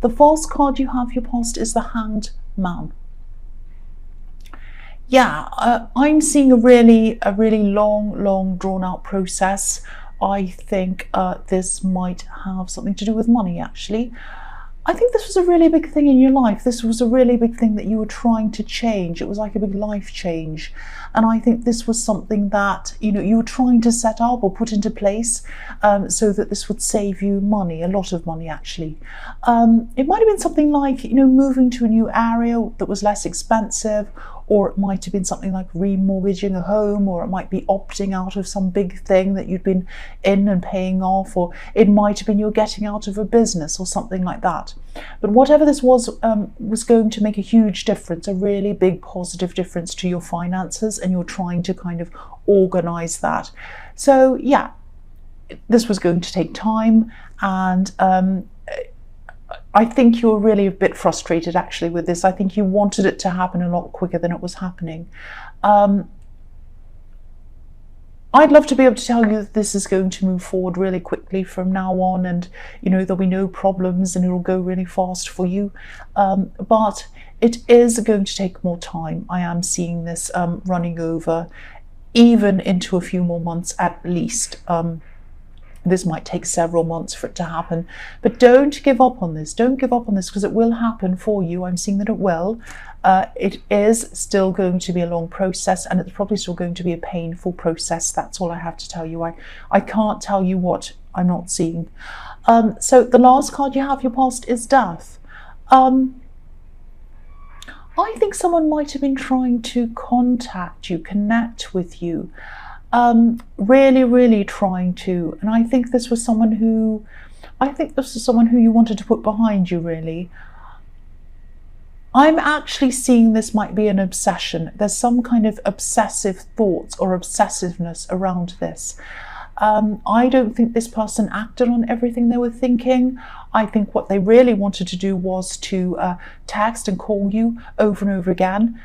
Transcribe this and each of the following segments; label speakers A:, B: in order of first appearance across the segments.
A: The false card you have your past is the Hanged Man. Yeah, I'm seeing a really long drawn out process. I think this might have something to do with money, actually. I think this was a really big thing in your life. This was a really big thing that you were trying to change. It was like a big life change. And I think this was something that, you were trying to set up or put into place so that this would save you money, a lot of money, actually. It might have been something like, moving to a new area that was less expensive, or it might have been something like remortgaging a home, or it might be opting out of some big thing that you'd been in and paying off, or it might have been you're getting out of a business or something like that. But whatever this was going to make a huge difference, a really big positive difference to your finances, and you're trying to kind of organize that. So yeah, this was going to take time, and I think you were really a bit frustrated actually with this. I think you wanted it to happen a lot quicker than it was happening. I'd love to be able to tell you that this is going to move forward really quickly from now on, and there'll be no problems and it'll go really fast for you. But it is going to take more time. I am seeing this running over even into a few more months at least. This might take several months for it to happen, but don't give up on this. Don't give up on this, because it will happen for you. I'm seeing that it will. It is still going to be a long process, and it's probably still going to be a painful process. That's all I have to tell you. I can't tell you what I'm not seeing. So the last card you have your past is Death. I think someone might have been trying to contact you, connect with you. Really trying to, and I think this was someone who you wanted to put behind you, really. I'm actually seeing this might be an obsession. There's some kind of obsessive thoughts or obsessiveness around this. I don't think this person acted on everything they were thinking. I think what they really wanted to do was to text and call you over and over again.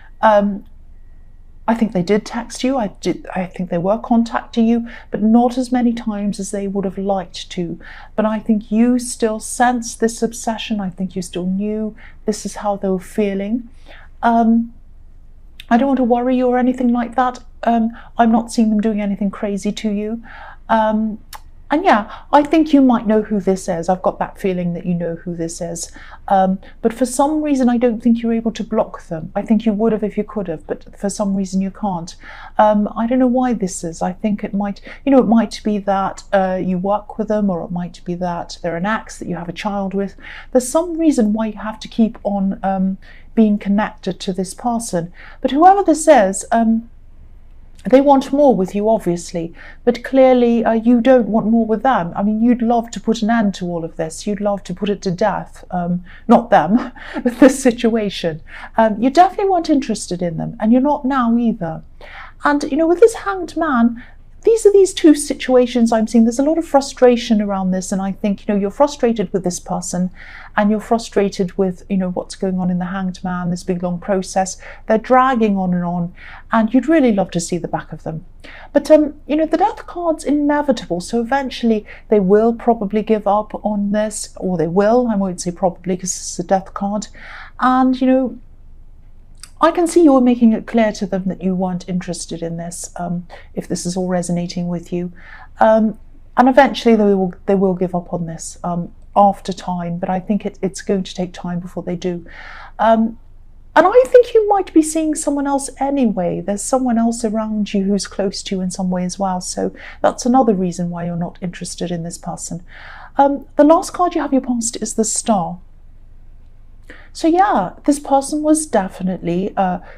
A: I think they did text you. I think they were contacting you, but not as many times as they would have liked to. But I think you still sensed this obsession. I think you still knew this is how they were feeling. I don't want to worry you or anything like that. I'm not seeing them doing anything crazy to you. And yeah, I think you might know who this is. I've got that feeling that you know who this is. But for some reason, I don't think you're able to block them. I think you would have if you could have, but for some reason you can't. I don't know why this is. I think it might, it might be that you work with them, or it might be that they're an ex that you have a child with. There's some reason why you have to keep on being connected to this person. But whoever this is, they want more with you, obviously, but clearly you don't want more with them. I mean, you'd love to put an end to all of this. You'd love to put it to death. Not them, but this situation. You definitely weren't interested in them, and you're not now either. And, with this Hanged Man, these are these two situations I'm seeing. There's a lot of frustration around this, and I think, you're frustrated with this person, and you're frustrated with, what's going on in the Hanged Man, this big long process. They're dragging on, and you'd really love to see the back of them. But, the Death card's inevitable, so eventually they will probably give up on this, or they will. I won't say probably, because it's a Death card. And, I can see you're making it clear to them that you weren't interested in this, if this is all resonating with you. And eventually they will give up on this after time, but I think it's going to take time before they do. And I think you might be seeing someone else anyway. There's someone else around you who's close to you in some way as well. So that's another reason why you're not interested in this person. The last card you have your past is the Star. So yeah, this person was definitely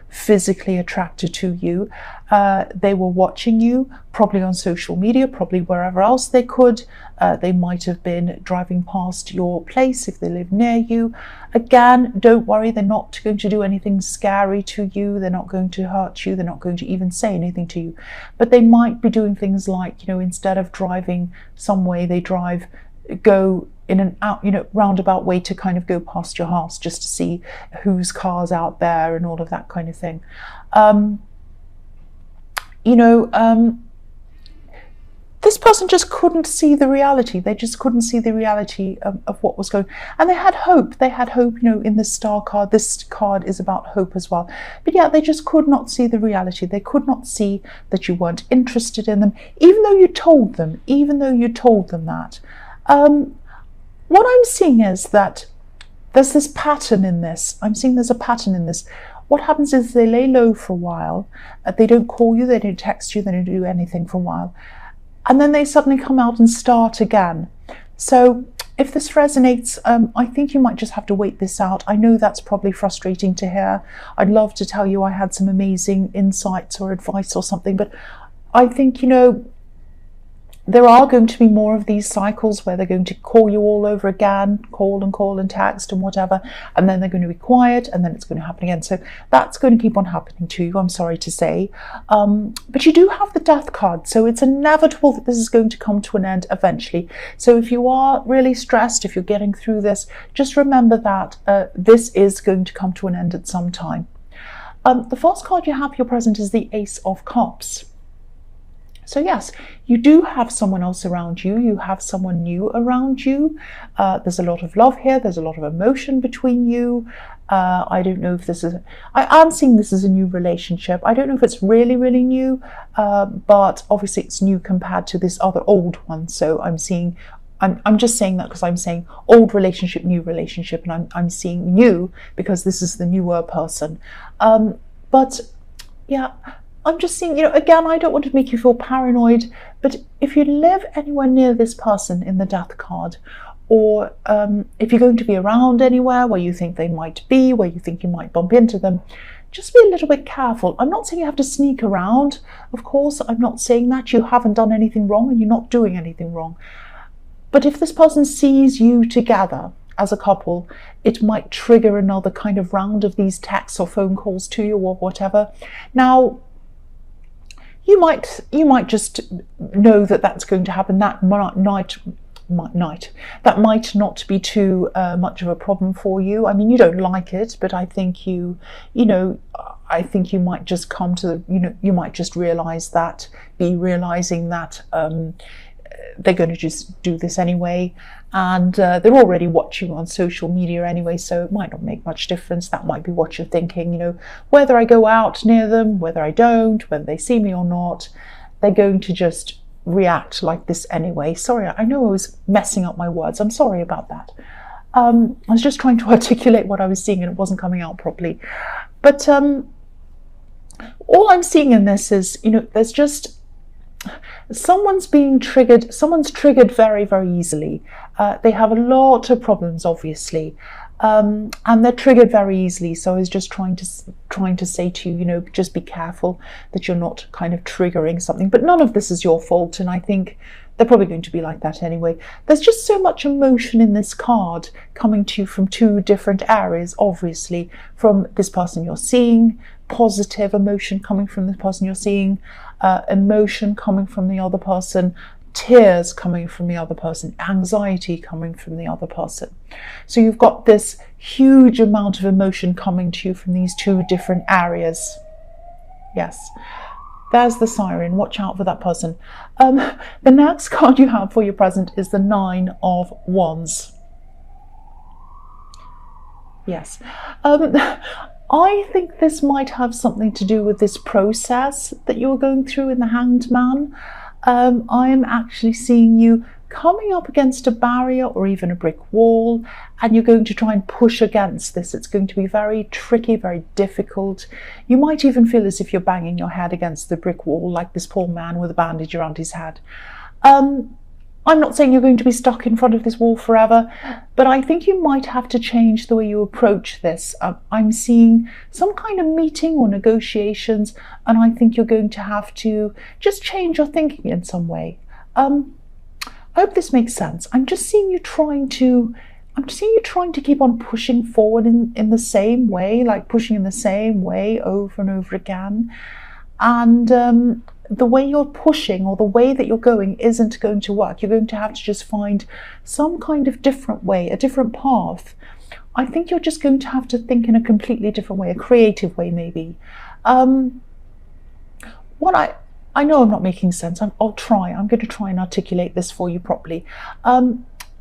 A: physically attracted to you. They were watching you, probably on social media, probably wherever else they could. They might have been driving past your place if they live near you. Again, don't worry, they're not going to do anything scary to you. They're not going to hurt you. They're not going to even say anything to you. But they might be doing things like, instead of driving some way, they go in an out, roundabout way to kind of go past your house just to see whose car's out there and all of that kind of thing. this person just couldn't see the reality. They just couldn't see the reality of what was going on. And they had hope. They had hope, you know, in the star card. This card is about hope as well. But yeah, they just could not see the reality. They could not see that you weren't interested in them, even though you told them, that. What I'm seeing is that there's this pattern in this. I'm seeing there's a pattern in this. What happens is they lay low for a while. They don't call you, they don't text you, they don't do anything for a while. And then they suddenly come out and start again. So if this resonates, I think you might just have to wait this out. I know that's probably frustrating to hear. I'd love to tell you I had some amazing insights or advice or something, but I think, you know, there are going to be more of these cycles where they're going to call you all over again, call and text and whatever, and then they're going to be quiet, and then it's going to happen again. So that's going to keep on happening to you, I'm sorry to say. But you do have the Death card, so it's inevitable that this is going to come to an end eventually. So if you are really stressed, if you're getting through this, just remember that this is going to come to an end at some time. The first card you have for your present is the Ace of Cups. So yes, you do have someone else around you. You have someone new around you. There's a lot of love here. There's a lot of emotion between you. I don't know if this is... I'm seeing this as a new relationship. I don't know if it's really, really new, but obviously it's new compared to this other old one. So I'm seeing... I'm just saying that because I'm saying old relationship, new relationship, and I'm seeing new because this is the newer person. But yeah... I'm just seeing, you know, again, I don't want to make you feel paranoid, but if you live anywhere near this person in the Death card, or if you're going to be around anywhere where you think they might be, where you think you might bump into them, just be a little bit careful. I'm not saying you have to sneak around, of course. I'm not saying that. You haven't done anything wrong and you're not doing anything wrong. But if this person sees you together as a couple, it might trigger another kind of round of these texts or phone calls to you or whatever. Now, you might just know that that's going to happen that night. That might not be too much of a problem for you. I mean, you don't like it, but I think I think you might just come to you might just realizing that they're going to just do this anyway, and they're already watching on social media anyway, so it might not make much difference. That might be what you're thinking, whether I go out near them, whether I don't, whether they see me or not, they're going to just react like this anyway. Sorry, I know I was messing up my words. I'm sorry about that. I was just trying to articulate what I was seeing and it wasn't coming out properly. But all I'm seeing in this is, there's just someone's triggered very, very easily. They have a lot of problems, obviously, and they're triggered very easily. So I was just trying to say to you, just be careful that you're not kind of triggering something. But none of this is your fault, and I think they're probably going to be like that anyway. There's just so much emotion in this card coming to you from two different areas, obviously, from this person you're seeing, positive emotion coming from the person you're seeing, emotion coming from the other person, tears coming from the other person, anxiety coming from the other person. So you've got this huge amount of emotion coming to you from these two different areas. Yes. There's the siren. Watch out for that person. The next card you have for your present is the Nine of Wands. Yes. I think this might have something to do with this process that you're going through in the Hanged Man. I am actually seeing you coming up against a barrier or even a brick wall, and you're going to try and push against this. It's going to be very tricky, very difficult. You might even feel as if you're banging your head against the brick wall, like this poor man with a bandage around his head. I'm not saying you're going to be stuck in front of this wall forever, but I think you might have to change the way you approach this. I'm seeing some kind of meeting or negotiations, and I think you're going to have to just change your thinking in some way. I hope this makes sense. I'm just seeing you trying to keep on pushing forward in the same way, like pushing in the same way over and over again. And the way you're pushing or the way that you're going isn't going to work. You're going to have to just find some kind of different way, a different path. I think you're just going to have to think in a completely different way, a creative way maybe. I know I'm not making sense. I'll try. I'm going to try and articulate this for you properly.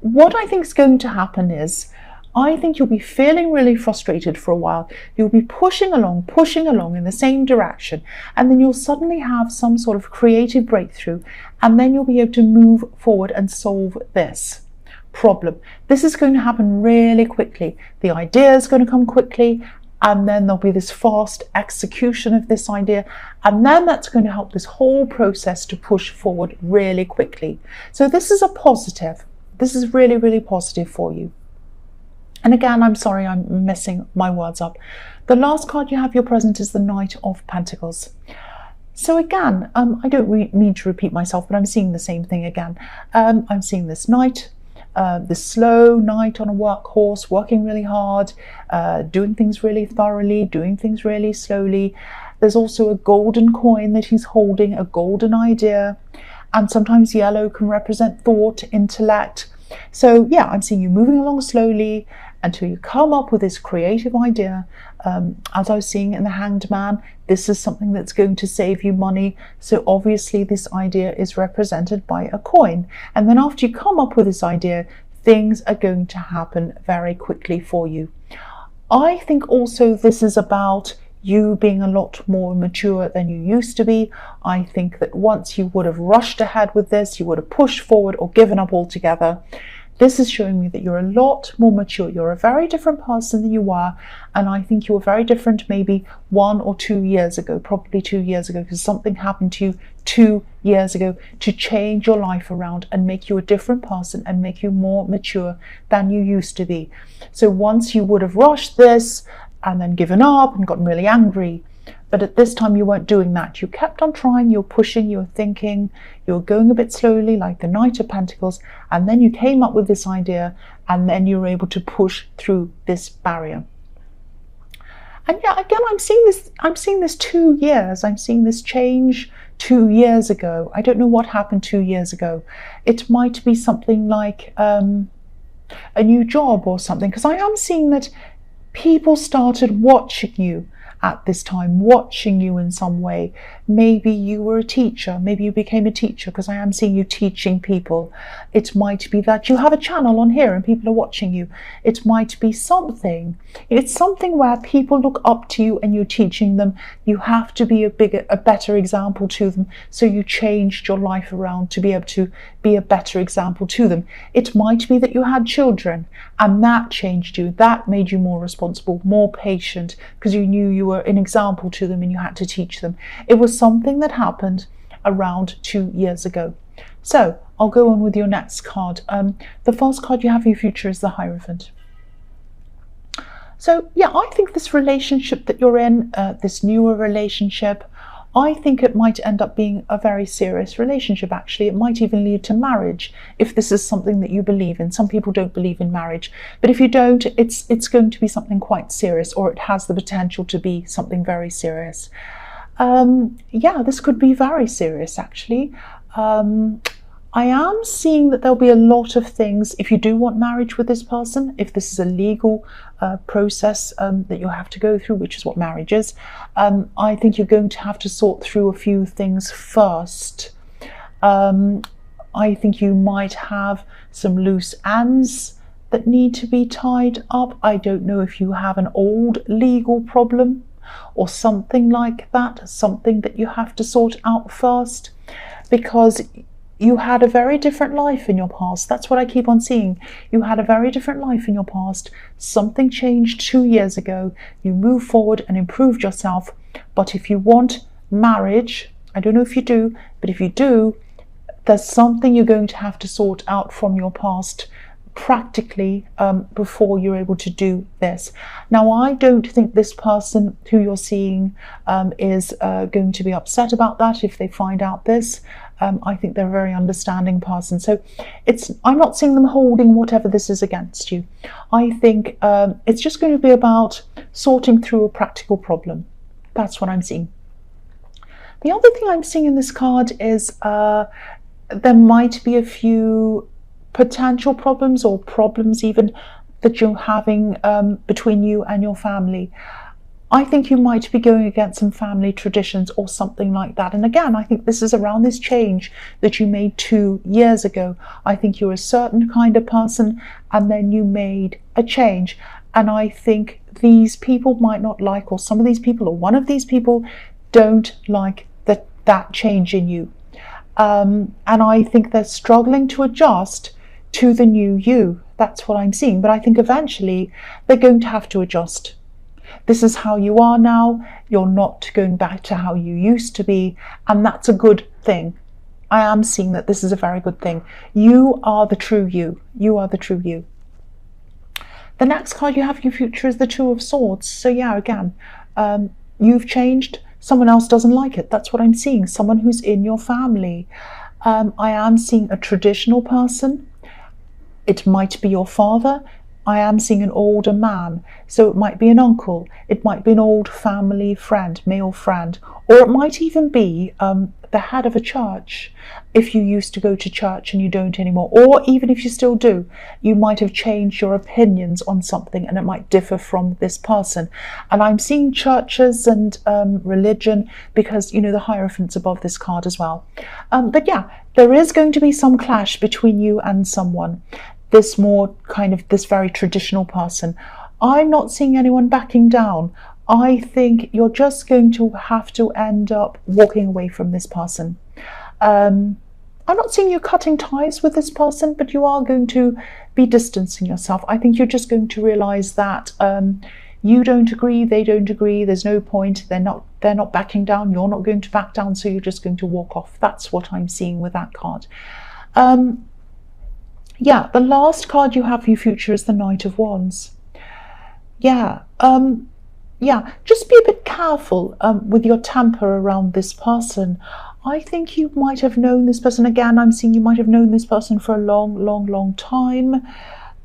A: What I think is going to happen is, I think you'll be feeling really frustrated for a while. You'll be pushing along in the same direction, and then you'll suddenly have some sort of creative breakthrough, and then you'll be able to move forward and solve this problem. This is going to happen really quickly. The idea is going to come quickly, and then there'll be this fast execution of this idea, and then that's going to help this whole process to push forward really quickly. So this is a positive. This is really, really positive for you. And again, I'm sorry, I'm messing my words up. The last card you have your present is the Knight of Pentacles. So again, I don't mean to repeat myself, but I'm seeing the same thing again. I'm seeing this knight, this slow knight on a workhorse, working really hard, doing things really thoroughly, doing things really slowly. There's also a golden coin that he's holding, a golden idea. And sometimes yellow can represent thought, intellect. So yeah, I'm seeing you moving along slowly until you come up with this creative idea. As I was seeing in the Hanged Man, this is something that's going to save you money. So obviously this idea is represented by a coin. And then after you come up with this idea, things are going to happen very quickly for you. I think also this is about you being a lot more mature than you used to be. I think that once you would have rushed ahead with this, you would have pushed forward or given up altogether. This is showing me that you're a lot more mature. You're a very different person than you were. And I think you were very different maybe 1 or 2 years ago, probably 2 years ago, because something happened to you 2 years ago to change your life around and make you a different person and make you more mature than you used to be. So once you would have rushed this and then given up and gotten really angry, but at this time you weren't doing that. You kept on trying, you were pushing, you were thinking, you were going a bit slowly like the Knight of Pentacles, and then you came up with this idea, and then you were able to push through this barrier. And yeah, again, I'm seeing this 2 years. I'm seeing this change 2 years ago. I don't know what happened 2 years ago. It might be something like a new job or something, because I am seeing that people started watching you at this time, watching you in some way. Maybe you were a teacher, maybe you became a teacher, because I am seeing you teaching people. It might be that you have a channel on here and people are watching you. It might be something. It's something where people look up to you and you're teaching them. You have to be a better example to them. So you changed your life around to be able to be a better example to them. It might be that you had children and that changed you. That made you more responsible, more patient, because you knew you were an example to them and you had to teach them. It was something that happened around 2 years ago. So I'll go on with your next card. The first card you have in your future is the Hierophant. So yeah, I think this relationship that you're in, this newer relationship, I think it might end up being a very serious relationship. Actually, it might even lead to marriage if this is something that you believe in. Some people don't believe in marriage, but if you don't, it's going to be something quite serious, or it has the potential to be something very serious. Yeah, this could be very serious, actually. I am seeing that there'll be a lot of things, if you do want marriage with this person, if this is a legal process that you'll have to go through, which is what marriage is, I think you're going to have to sort through a few things first. I think you might have some loose ends that need to be tied up. I don't know if you have an old legal problem or something like that, something that you have to sort out first, because you had a very different life in your past. That's what I keep on seeing. You had a very different life in your past. Something changed 2 years ago. You moved forward and improved yourself. But if you want marriage, I don't know if you do, but if you do, there's something you're going to have to sort out from your past practically before you're able to do this. Now, I don't think this person who you're seeing is going to be upset about that if they find out this. I think they're a very understanding person. So I'm not seeing them holding whatever this is against you. I think it's just going to be about sorting through a practical problem. That's what I'm seeing. The other thing I'm seeing in this card is there might be a few potential problems, or problems even, that you're having between you and your family. I think you might be going against some family traditions or something like that. And again, I think this is around this change that you made 2 years ago. I think you're a certain kind of person and then you made a change. And I think these people might not like, or some of these people, or one of these people don't like that change in you. And I think they're struggling to adjust to the new you. That's what I'm seeing. But I think eventually they're going to have to adjust. This is how you are now. You're not going back to how you used to be. And that's a good thing. I am seeing that this is a very good thing. You are the true you. You are the true you. The next card you have in your future is the Two of Swords. So yeah, again, you've changed. Someone else doesn't like it. That's what I'm seeing. Someone who's in your family. I am seeing a traditional person. It might be your father. I am seeing an older man. So it might be an uncle. It might be an old family friend, male friend. Or it might even be the head of a church, if you used to go to church and you don't anymore. Or even if you still do, you might have changed your opinions on something and it might differ from this person. And I'm seeing churches and religion because, you know, the Hierophant's above this card as well. But yeah, there is going to be some clash between you and someone. This more kind of this very traditional person. I'm not seeing anyone backing down. I think you're just going to have to end up walking away from this person. I'm not seeing you cutting ties with this person, but you are going to be distancing yourself. I think you're just going to realize that you don't agree, they don't agree, there's no point, they're not backing down, you're not going to back down, so you're just going to walk off. That's what I'm seeing with that card. Yeah, the last card you have for your future is the Knight of Wands. Yeah, just be a bit careful with your temper around this person. I think you might have known this person. Again, I'm seeing you might have known this person for a long time.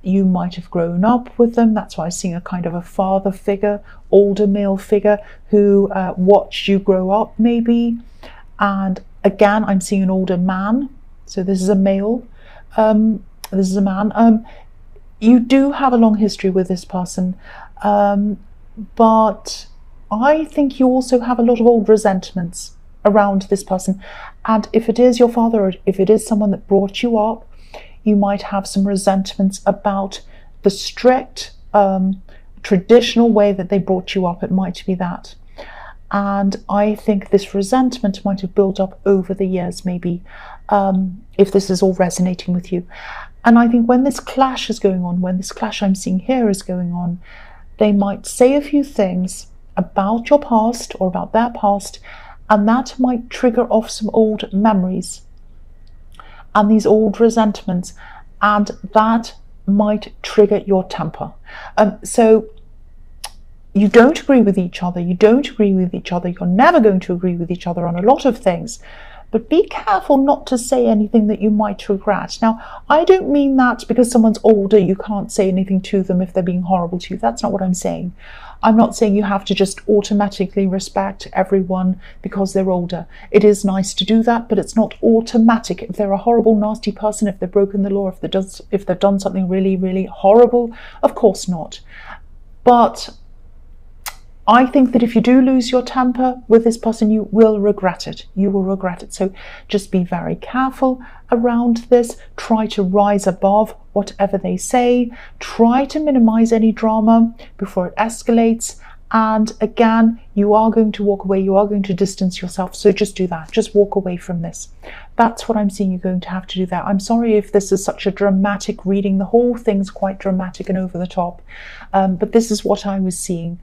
A: You might have grown up with them. That's why I'm seeing a kind of a father figure, older male figure who watched you grow up maybe. And again, I'm seeing an older man. So this is a male. This is a man. You do have a long history with this person, but I think you also have a lot of old resentments around this person. And if it is your father, or if it is someone that brought you up, you might have some resentments about the strict traditional way that they brought you up. It might be that. And I think this resentment might have built up over the years, maybe, if this is all resonating with you. And I think when this clash is going on, when this clash I'm seeing here is going on, they might say a few things about your past or about their past, and that might trigger off some old memories and these old resentments, and that might trigger your temper. So you don't agree with each other, you're never going to agree with each other on a lot of things, but be careful not to say anything that you might regret. Now, I don't mean that because someone's older, you can't say anything to them if they're being horrible to you. That's not what I'm saying. I'm not saying you have to just automatically respect everyone because they're older. It is nice to do that, but it's not automatic. If they're a horrible, nasty person, if they've broken the law, if they've done something really horrible, of course not. But I think that if you do lose your temper with this person, you will regret it. You will regret it. So just be very careful around this. Try to rise above whatever they say. Try to minimize any drama before it escalates. And again, you are going to walk away. You are going to distance yourself. So just do that. Just walk away from this. That's what I'm seeing you're going to have to do there. I'm sorry if this is such a dramatic reading. The whole thing's quite dramatic and over the top. But this is what I was seeing.